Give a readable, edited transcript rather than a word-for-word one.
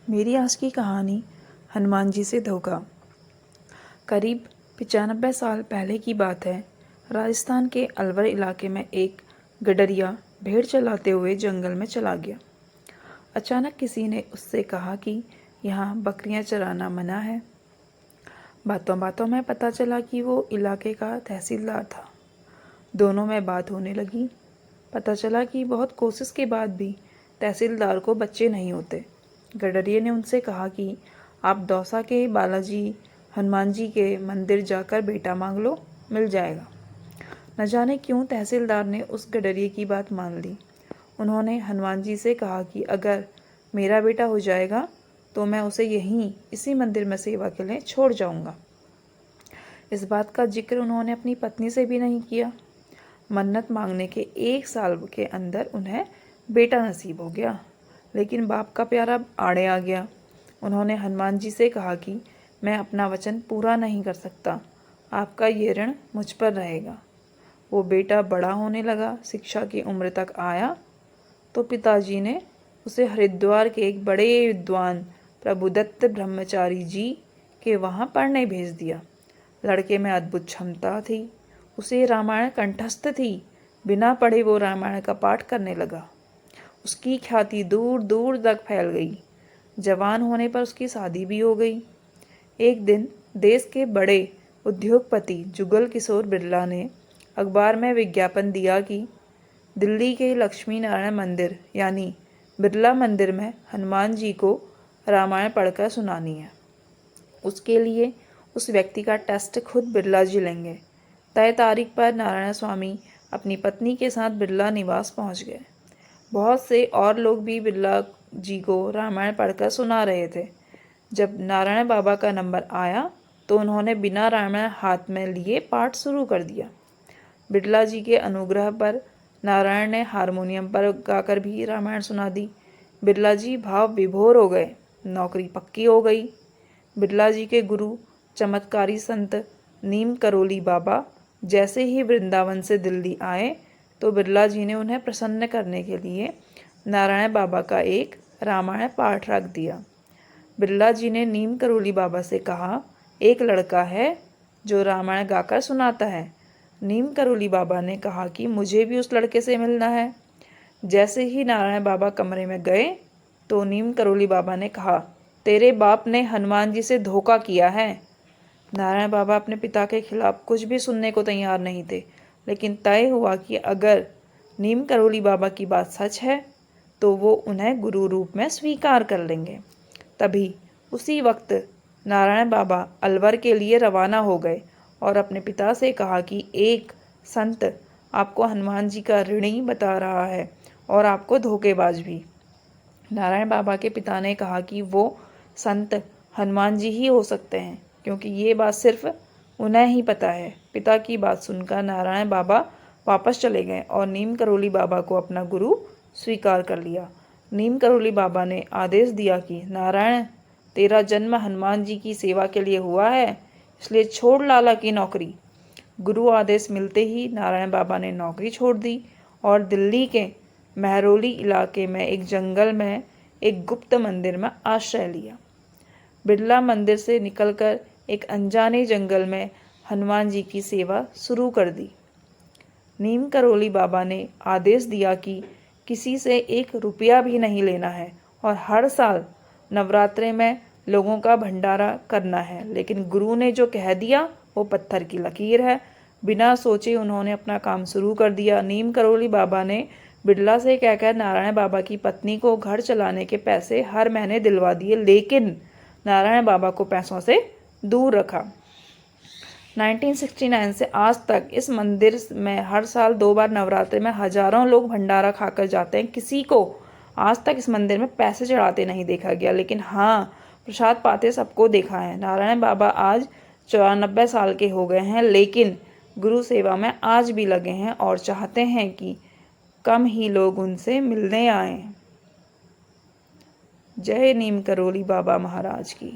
मेरी आज की कहानी हनुमान जी से धोखा। करीब 95 साल पहले की बात है। राजस्थान के अलवर इलाके में एक गडरिया भेड़ चलाते हुए जंगल में चला गया। अचानक किसी ने उससे कहा कि यहाँ बकरियाँ चराना मना है। बातों बातों में पता चला कि वो इलाके का तहसीलदार था। दोनों में बात होने लगी। पता चला कि बहुत कोशिश के बाद भी तहसीलदार को बच्चे नहीं होते। गडरिये ने उनसे कहा कि आप दौसा के बालाजी हनुमान जी के मंदिर जाकर बेटा मांग लो, मिल जाएगा। न जाने क्यों तहसीलदार ने उस गडरिये की बात मान ली। उन्होंने हनुमान जी से कहा कि अगर मेरा बेटा हो जाएगा तो मैं उसे यहीं इसी मंदिर में सेवा के लिए छोड़ जाऊंगा। इस बात का जिक्र उन्होंने अपनी पत्नी से भी नहीं किया। मन्नत मांगने के 1 साल के अंदर उन्हें बेटा नसीब हो गया, लेकिन बाप का प्यार अब आड़े आ गया। उन्होंने हनुमान जी से कहा कि मैं अपना वचन पूरा नहीं कर सकता, आपका ये ऋण मुझ पर रहेगा। वो बेटा बड़ा होने लगा, शिक्षा की उम्र तक आया तो पिताजी ने उसे हरिद्वार के एक बड़े विद्वान प्रभुदत्त ब्रह्मचारी जी के वहाँ पढ़ने भेज दिया। लड़के में अद्भुत क्षमता थी, उसे रामायण कंठस्थ थी। बिना पढ़े वो रामायण का पाठ करने लगा। उसकी ख्याति दूर दूर तक फैल गई। जवान होने पर उसकी शादी भी हो गई। एक दिन देश के बड़े उद्योगपति जुगल किशोर बिरला ने अखबार में विज्ञापन दिया कि दिल्ली के लक्ष्मी नारायण मंदिर यानी बिरला मंदिर में हनुमान जी को रामायण पढ़कर सुनानी है। उसके लिए उस व्यक्ति का टेस्ट खुद बिरला जी लेंगे। तय तारीख पर नारायण स्वामी अपनी पत्नी के साथ बिरला निवास पहुंच गए। बहुत से और लोग भी बिरला जी को रामायण पढ़कर सुना रहे थे। जब नारायण बाबा का नंबर आया तो उन्होंने बिना रामायण हाथ में लिए पाठ शुरू कर दिया। बिरला जी के अनुग्रह पर नारायण ने हारमोनियम पर गाकर भी रामायण सुना दी। बिरला जी भाव विभोर हो गए। नौकरी पक्की हो गई। बिरला जी के गुरु चमत्कारी संत नीम करोली बाबा जैसे ही वृंदावन से दिल्ली आए तो बिरला जी ने उन्हें प्रसन्न करने के लिए नारायण बाबा का एक रामायण पाठ रख दिया। बिरला जी ने नीम करोली बाबा से कहा, एक लड़का है जो रामायण गाकर सुनाता है। नीम करोली बाबा ने कहा कि मुझे भी उस लड़के से मिलना है। जैसे ही नारायण बाबा कमरे में गए तो नीम करोली बाबा ने कहा, तेरे बाप ने हनुमान जी से धोखा किया है। नारायण बाबा अपने पिता के खिलाफ कुछ भी सुनने को तैयार नहीं थे, लेकिन तय हुआ कि अगर नीम करोली बाबा की बात सच है तो वो उन्हें गुरु रूप में स्वीकार कर लेंगे। तभी उसी वक्त नारायण बाबा अलवर के लिए रवाना हो गए और अपने पिता से कहा कि एक संत आपको हनुमान जी का ऋणी बता रहा है और आपको धोखेबाज भी। नारायण बाबा के पिता ने कहा कि वो संत हनुमान जी ही हो सकते हैं, क्योंकि ये बात सिर्फ उन्हें ही पता है। पिता की बात सुनकर नारायण बाबा वापस चले गए और नीम करोली बाबा को अपना गुरु स्वीकार कर लिया। नीम करोली बाबा ने आदेश दिया कि नारायण, तेरा जन्म हनुमान जी की सेवा के लिए हुआ है, इसलिए छोड़ लाला की नौकरी। गुरु आदेश मिलते ही नारायण बाबा ने नौकरी छोड़ दी और दिल्ली के महरौली इलाके में एक जंगल में एक गुप्त मंदिर में आश्रय लिया। बिरला मंदिर से निकलकर एक अनजाने जंगल में हनुमान जी की सेवा शुरू कर दी। नीम करोली बाबा ने आदेश दिया कि किसी से 1 रुपया भी नहीं लेना है और हर साल नवरात्रे में लोगों का भंडारा करना है। लेकिन गुरु ने जो कह दिया वो पत्थर की लकीर है। बिना सोचे उन्होंने अपना काम शुरू कर दिया। नीम करोली बाबा ने बिरला से कहकर नारायण बाबा की पत्नी को घर चलाने के पैसे हर महीने दिलवा दिए, लेकिन नारायण बाबा को पैसों से दूर रखा। 1969 से आज तक इस मंदिर में हर साल 2 बार नवरात्रि में हजारों लोग भंडारा खाकर जाते हैं। किसी को आज तक इस मंदिर में पैसे चढ़ाते नहीं देखा गया, लेकिन हाँ, प्रसाद पाते सबको देखा है। नारायण बाबा आज 94 साल के हो गए हैं, लेकिन गुरु सेवा में आज भी लगे हैं और चाहते हैं कि कम ही लोग उनसे मिलने आए। जय नीम करोली बाबा महाराज की।